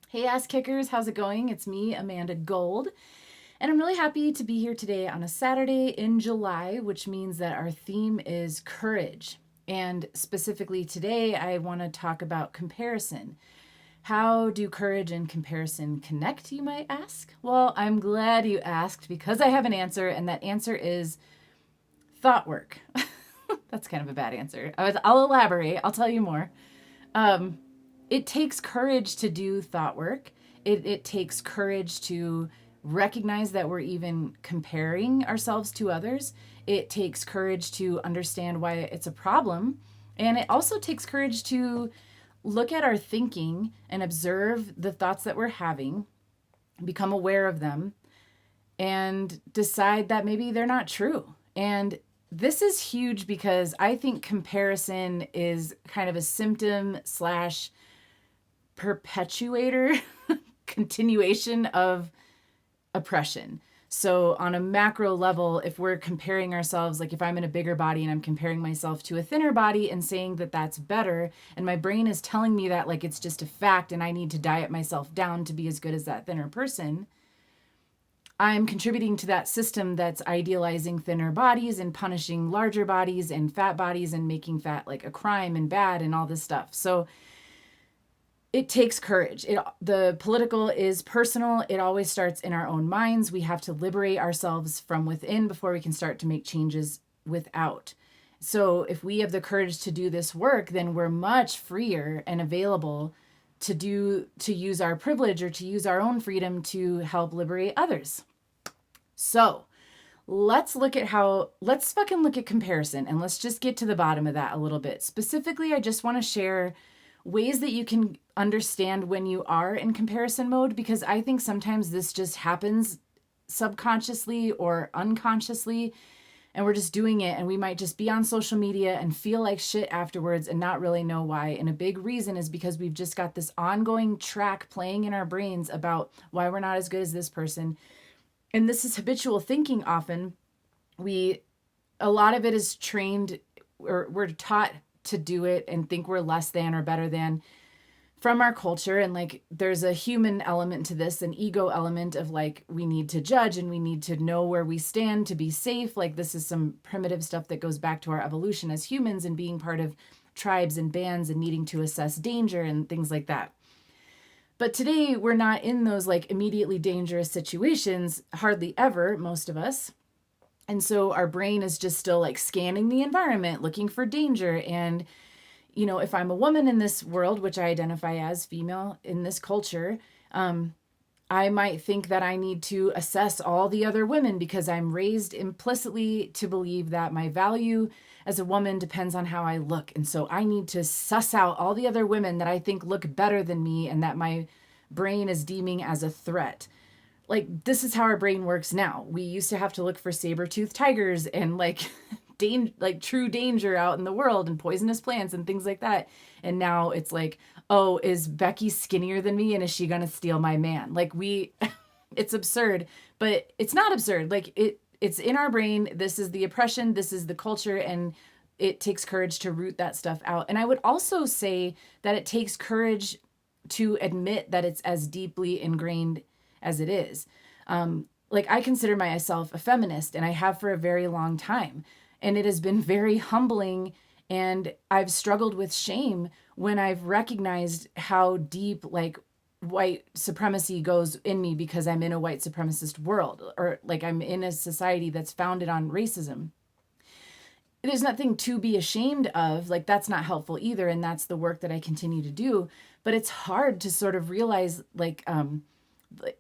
Hey, ass kickers, how's it going? It's me, Amanda Gold, and I'm really happy to be here today on a Saturday in July, which means that our theme is courage. And specifically today, I want to talk about comparison. How do courage and comparison connect, you might ask? Well, I'm glad you asked because I have an answer, and that answer is thought work. That's kind of a bad answer. I'll elaborate, I'll tell you more. Um, it takes courage to do thought work. It takes courage to recognize that we're even comparing ourselves to others. It takes courage to understand why it's a problem. And it also takes courage to look at our thinking and observe the thoughts that we're having, become aware of them, and decide that maybe they're not true. And this is huge because I think comparison is kind of a symptom slash perpetuator, continuation of oppression. So, on a macro level, if we're comparing ourselves, like if I'm in a bigger body and I'm comparing myself to a thinner body and saying that that's better, and my brain is telling me that like it's just a fact and I need to diet myself down to be as good as that thinner person, I'm contributing to that system that's idealizing thinner bodies and punishing larger bodies and fat bodies and making fat like a crime and bad and all this stuff. So, it takes courage. The political is personal. It always starts in our own minds. We have to liberate ourselves from within before we can start to make changes without. So if we have the courage to do this work, then we're much freer and available to use our privilege or to use our own freedom to help liberate others. So, let's fucking look at comparison and let's just get to the bottom of that a little bit. Specifically, I just want to share ways that you can understand when you are in comparison mode, because I think sometimes this just happens subconsciously or unconsciously, and we're just doing it, and we might just be on social media and feel like shit afterwards and not really know why. And a big reason is because we've just got this ongoing track playing in our brains about why we're not as good as this person. And this is habitual thinking often. We A lot of it is trained, or we're taught to do it and think we're less than or better than from our culture. And like there's a human element to this, an ego element of like we need to judge and we need to know where we stand to be safe. Like this is some primitive stuff that goes back to our evolution as humans and being part of tribes and bands and needing to assess danger and things like that. But today we're not in those like immediately dangerous situations, hardly ever, most of us. And so our brain is just still like scanning the environment, looking for danger. And, if I'm a woman in this world, which I identify as female in this culture, I might think that I need to assess all the other women because I'm raised implicitly to believe that my value as a woman depends on how I look. And so I need to suss out all the other women that I think look better than me and that my brain is deeming as a threat. Like this is how our brain works now. We used to have to look for saber-toothed tigers and like like true danger out in the world and poisonous plants and things like that. And now it's like, oh, is Becky skinnier than me and is she gonna steal my man? Like it's absurd, but it's not absurd. Like it's in our brain. This is the oppression. This is the culture, and it takes courage to root that stuff out. And I would also say that it takes courage to admit that it's as deeply ingrained as it is. Like I consider myself a feminist and I have for a very long time. And it has been very humbling, and I've struggled with shame when I've recognized how deep like white supremacy goes in me because I'm in a white supremacist world, or like I'm in a society that's founded on racism. There's nothing to be ashamed of. Like that's not helpful either, and that's the work that I continue to do. But it's hard to sort of realize like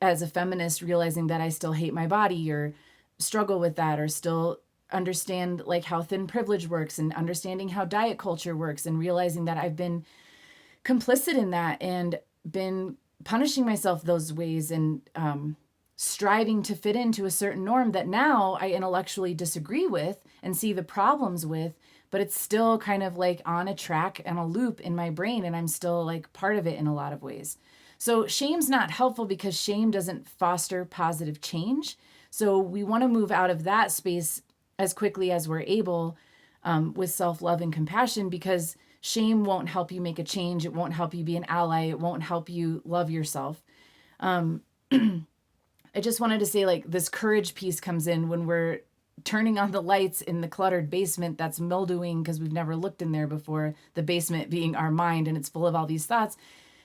as a feminist, realizing that I still hate my body or struggle with that, or still understand like how thin privilege works and understanding how diet culture works, and realizing that I've been complicit in that and been punishing myself those ways, and striving to fit into a certain norm that now I intellectually disagree with and see the problems with, but it's still kind of like on a track and a loop in my brain, and I'm still like part of it in a lot of ways. So shame's not helpful because shame doesn't foster positive change. So we want to move out of that space as quickly as we're able, with self-love and compassion, because Shame won't help you make a change. It won't help you be an ally. It won't help you love yourself. I just wanted to say, like, this courage piece comes in when we're turning on the lights in the cluttered basement that's mildewing because we've never looked in there before, the basement being our mind, and it's full of all these thoughts.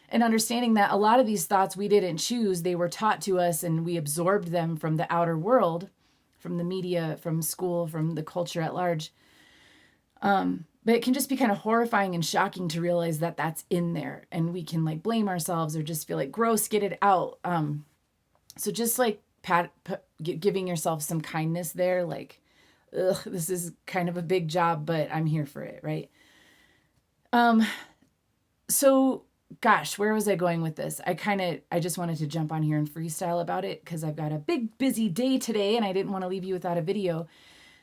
And understanding that a lot of these thoughts we didn't choose, they were taught to us and we absorbed them from the outer world, from the media, from school, from the culture at large. But it can just be kind of horrifying and shocking to realize that that's in there, and we can like blame ourselves or just feel like gross, get it out. So just like giving yourself some kindness there, like, ugh, this is kind of a big job, but I'm here for it, right? So gosh, where was I going with this? I just wanted to jump on here and freestyle about it because I've got a big busy day today and I didn't want to leave you without a video.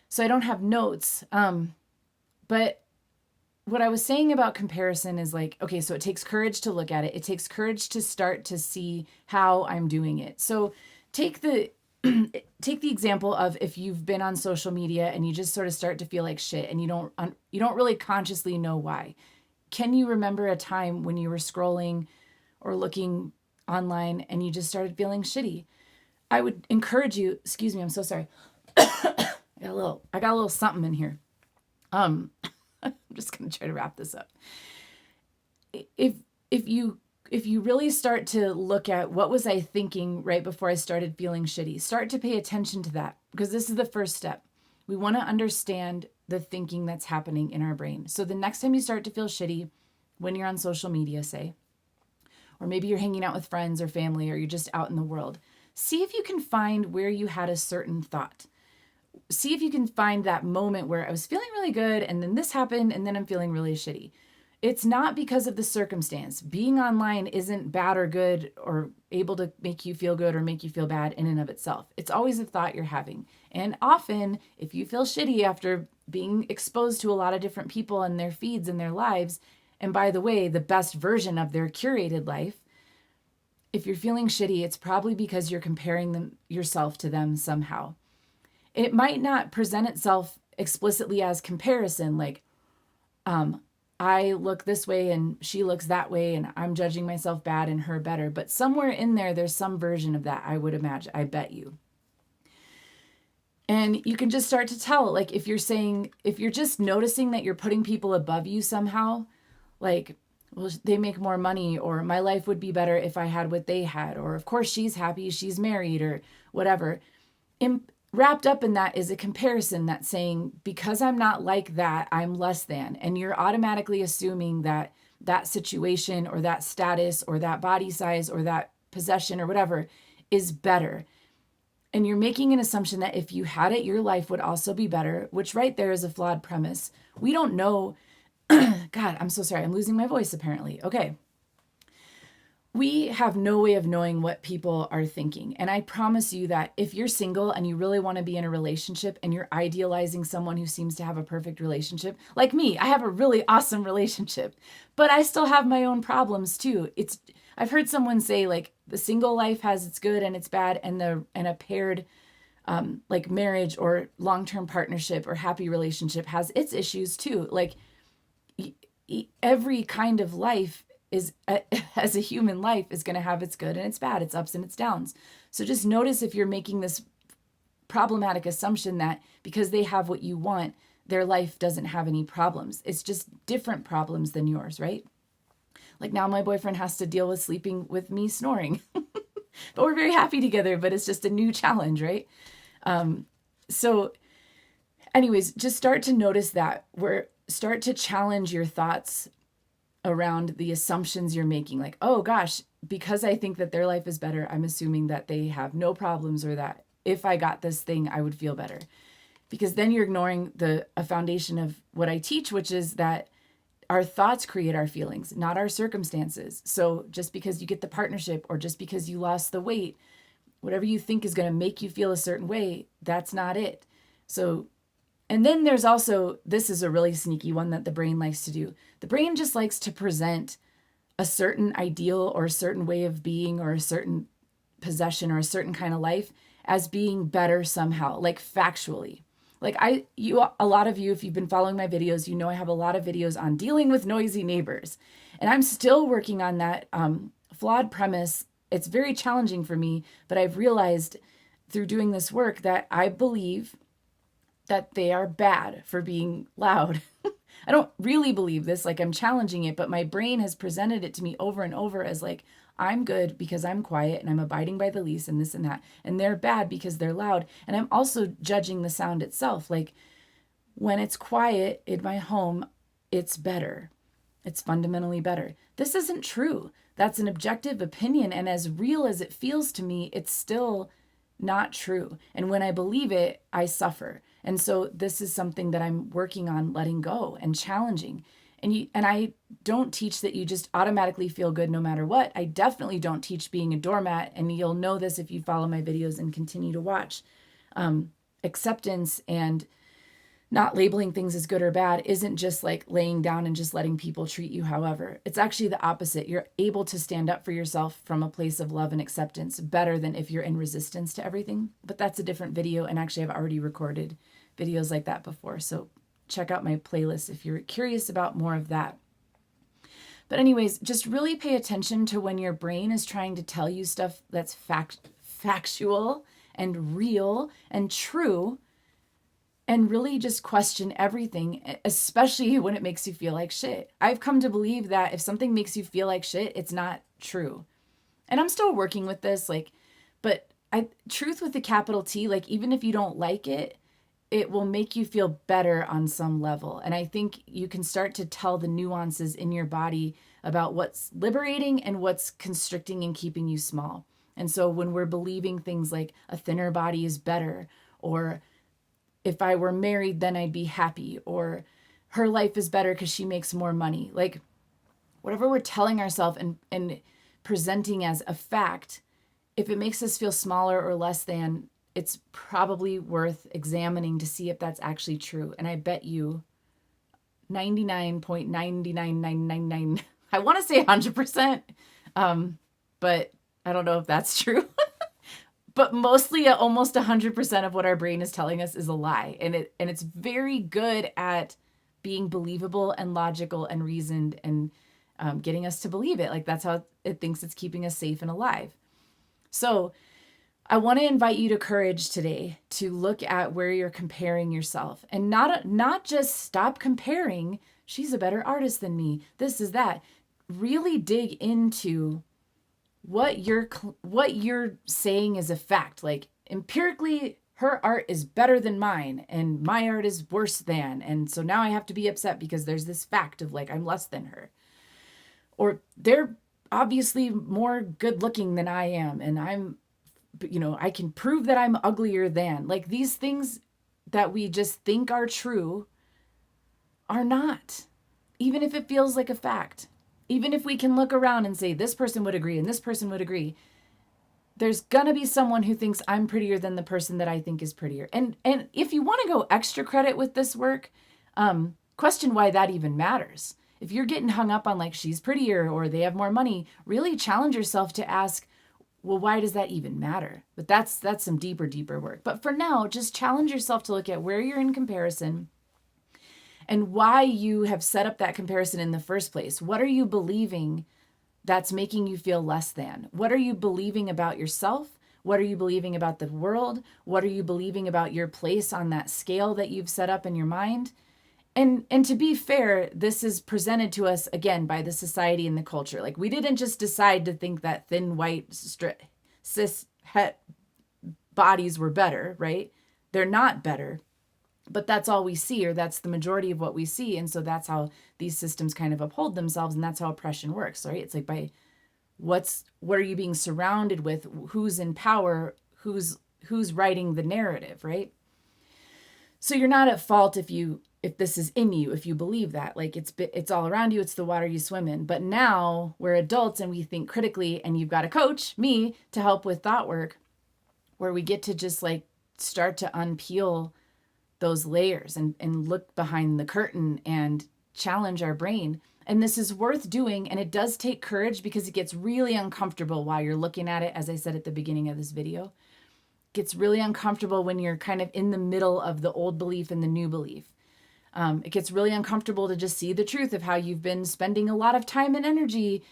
So I don't have notes. But what I was saying about comparison is like, okay, so it takes courage to look at it. It takes courage to start to see how I'm doing it. So take the example of if you've been on social media and you just sort of start to feel like shit and you don't really consciously know why. Can you remember a time when you were scrolling or looking online and you just started feeling shitty? I would encourage you, excuse me, I'm so sorry. I got a little something in here. I'm just going to try to wrap this up. If you really start to look at what was I thinking right before I started feeling shitty, start to pay attention to that, because this is the first step. We want to understand the thinking that's happening in our brain. So the next time you start to feel shitty, when you're on social media, say, or maybe you're hanging out with friends or family, or you're just out in the world, see if you can find where you had a certain thought. See if you can find that moment where I was feeling really good and then this happened and then I'm feeling really shitty. It's not because of the circumstance. Being online isn't bad or good or able to make you feel good or make you feel bad in and of itself. It's always a thought you're having. And often, if you feel shitty after being exposed to a lot of different people and their feeds and their lives, and by the way, the best version of their curated life, if you're feeling shitty, it's probably because you're comparing yourself to them somehow. It might not present itself explicitly as comparison, like, I look this way and she looks that way and I'm judging myself bad and her better. But somewhere in there's some version of that, I would imagine, I bet you. And you can just start to tell, like, if you're just noticing that you're putting people above you somehow, like, well, they make more money, or my life would be better if I had what they had, or of course she's happy, she's married, or whatever. Wrapped up in that is a comparison that's saying, because I'm not like that, I'm less than. And you're automatically assuming that that situation or that status or that body size or that possession or whatever is better. And you're making an assumption that if you had it, your life would also be better, which right there is a flawed premise. We don't know. God, I'm so sorry. I'm losing my voice apparently. Okay. We have no way of knowing what people are thinking. And I promise you that if you're single and you really want to be in a relationship and you're idealizing someone who seems to have a perfect relationship, like me, I have a really awesome relationship, but I still have my own problems too. I've heard someone say, like, the single life has its good and its bad, and a paired like marriage or long-term partnership or happy relationship has its issues too. Like, every kind of life is as a human life is going to have its good and its bad, its ups and its downs. So just notice if you're making this problematic assumption that because they have what you want, their life doesn't have any problems. It's just different problems than yours, right? Like, now my boyfriend has to deal with sleeping with me snoring, but we're very happy together, but it's just a new challenge, right? So anyways, just start to notice that, start to challenge your thoughts around the assumptions you're making. Like, oh gosh, because I think that their life is better, I'm assuming that they have no problems, or that if I got this thing, I would feel better. Because then you're ignoring a foundation of what I teach, which is that our thoughts create our feelings, not our circumstances. So just because you get the partnership, or just because you lost the weight, whatever you think is going to make you feel a certain way, that's not it. So, and then there's also, this is a really sneaky one that the brain likes to do. The brain just likes to present a certain ideal or a certain way of being or a certain possession or a certain kind of life as being better somehow, like factually. Like a lot of you, if you've been following my videos, you know I have a lot of videos on dealing with noisy neighbors. And I'm still working on that flawed premise. It's very challenging for me, but I've realized through doing this work that I believe that they are bad for being loud. I don't really believe this, like I'm challenging it, but my brain has presented it to me over and over as like, I'm good because I'm quiet and I'm abiding by the lease and this and that. And they're bad because they're loud. And I'm also judging the sound itself. Like when it's quiet in my home, it's better. It's fundamentally better. This isn't true. That's an objective opinion. And as real as it feels to me, it's still not true. And when I believe it, I suffer. And so this is something that I'm working on letting go and challenging. And I don't teach that you just automatically feel good no matter what. I definitely don't teach being a doormat, and you'll know this if you follow my videos and continue to watch. Acceptance and not labeling things as good or bad isn't just like laying down and just letting people treat you however. It's actually the opposite. You're able to stand up for yourself from a place of love and acceptance better than if you're in resistance to everything. But that's a different video, and actually I've already recorded videos like that before. So check out my playlist if you're curious about more of that. But anyways, just really pay attention to when your brain is trying to tell you stuff that's factual and real and true, and really just question everything, especially when it makes you feel like shit. I've come to believe that if something makes you feel like shit, it's not true. And I'm still working with this, but truth with a capital T, like even if you don't like it, it will make you feel better on some level. And I think you can start to tell the nuances in your body about what's liberating and what's constricting and keeping you small. And so when we're believing things like a thinner body is better, or if I were married, then I'd be happy, or her life is better because she makes more money, like whatever we're telling ourselves and presenting as a fact, if it makes us feel smaller or less than, it's probably worth examining to see if that's actually true. And I bet you 99.99999, I want to say 100%, but I don't know if that's true. But mostly almost 100% of what our brain is telling us is a lie. And it's very good at being believable and logical and reasoned and getting us to believe it. Like that's how it thinks it's keeping us safe and alive. So I want to invite you to courage today to look at where you're comparing yourself, and not just stop comparing. She's a better artist than me. This is that. Really dig into what you're saying is a fact. Like empirically, her art is better than mine and my art is worse than. And so now I have to be upset because there's this fact of like, I'm less than her. Or they're obviously more good looking than I am. And I can prove that I'm uglier than. Like these things that we just think are true are not. Even if it feels like a fact. Even if we can look around and say, this person would agree and this person would agree, there's gonna be someone who thinks I'm prettier than the person that I think is prettier. And if you want to go extra credit with this work, question why that even matters. If you're getting hung up on like she's prettier or they have more money, really challenge yourself to ask, well, why does that even matter? But that's some deeper work. But for now, just challenge yourself to look at where you're in comparison and why you have set up that comparison in the first place. What are you believing that's making you feel less than? What are you believing about yourself? What are you believing about the world? What are you believing about your place on that scale that you've set up in your mind? And to be fair, this is presented to us again by the society and the culture. Like we didn't just decide to think that thin, white, cis het bodies were better, right? They're not better. But that's all we see, or that's the majority of what we see. And so that's how these systems kind of uphold themselves. And that's how oppression works, right? It's like by what are you being surrounded with? Who's in power? Who's writing the narrative, right? So you're not at fault if this is in you, if you believe that. Like it's all around you. It's the water you swim in. But now we're adults and we think critically, and you've got a coach, me, to help with thought work, where we get to just like start to unpeel those layers and look behind the curtain and challenge our brain. And this is worth doing. And it does take courage because it gets really uncomfortable while you're looking at it, as I said at the beginning of this video. It gets really uncomfortable when you're kind of in the middle of the old belief and the new belief. It gets really uncomfortable to just see the truth of how you've been spending a lot of time and energy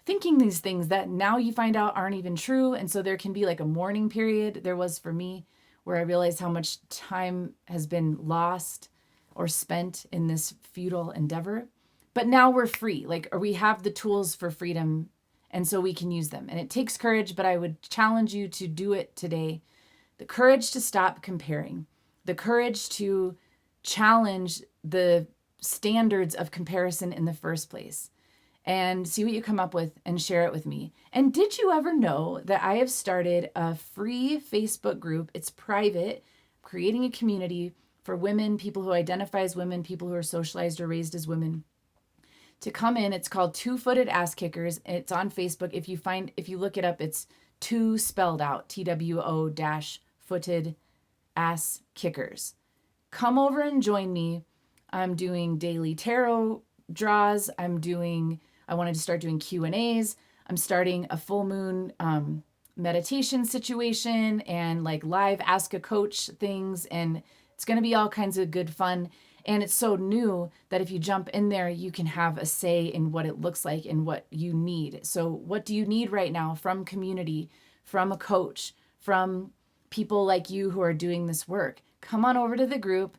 thinking these things that now you find out aren't even true. And so there can be like a mourning period. There was for me, where I realized how much time has been lost or spent in this futile endeavor. But now we're free. Like, or we have the tools for freedom, and so we can use them. And it takes courage, but I would challenge you to do it today. The courage to stop comparing, the courage to challenge the standards of comparison in the first place, and see what you come up with and share it with me. And did you ever know that I have started a free Facebook group? It's private, creating a community for women, people who identify as women, people who are socialized or raised as women, to come in. It's called Two-Footed Ass Kickers. It's on Facebook. If you look it up, it's two spelled out, TWO-footed ass kickers. Come over and join me. I'm doing daily tarot draws. I wanted to start doing Q&As. I'm starting a full moon meditation situation and like live ask a coach things. And it's going to be all kinds of good fun. And it's so new that if you jump in there, you can have a say in what it looks like and what you need. So what do you need right now from community, from a coach, from people like you who are doing this work? Come on over to the group,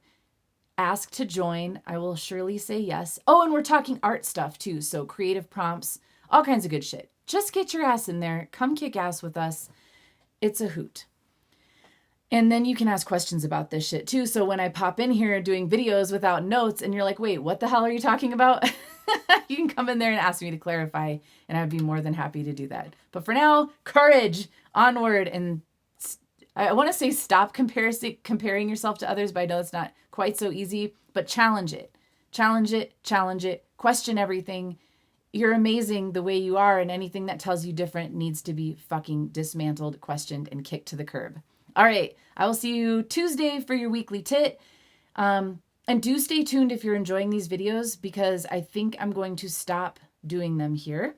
ask to join. I will surely say yes. Oh, and we're talking art stuff too. So creative prompts, all kinds of good shit. Just get your ass in there. Come kick ass with us. It's a hoot. And then you can ask questions about this shit too. So when I pop in here doing videos without notes and you're like, wait, what the hell are you talking about? You can come in there and ask me to clarify, and I'd be more than happy to do that. But for now, courage, onward. And I want to say stop comparing yourself to others, but I know it's not quite so easy. But challenge it. Challenge it. Challenge it. Question everything. You're amazing the way you are, and anything that tells you different needs to be fucking dismantled, questioned, and kicked to the curb. All right, I will see you Tuesday for your weekly tit. And do stay tuned if you're enjoying these videos, because I think I'm going to stop doing them here.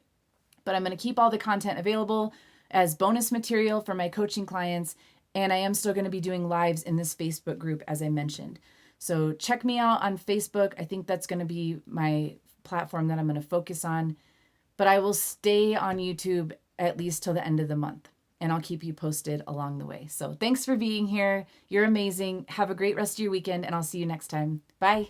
But I'm going to keep all the content available as bonus material for my coaching clients. And I am still going to be doing lives in this Facebook group, as I mentioned. So check me out on Facebook. I think that's going to be my platform that I'm going to focus on. But I will stay on YouTube at least till the end of the month. And I'll keep you posted along the way. So thanks for being here. You're amazing. Have a great rest of your weekend, and I'll see you next time. Bye.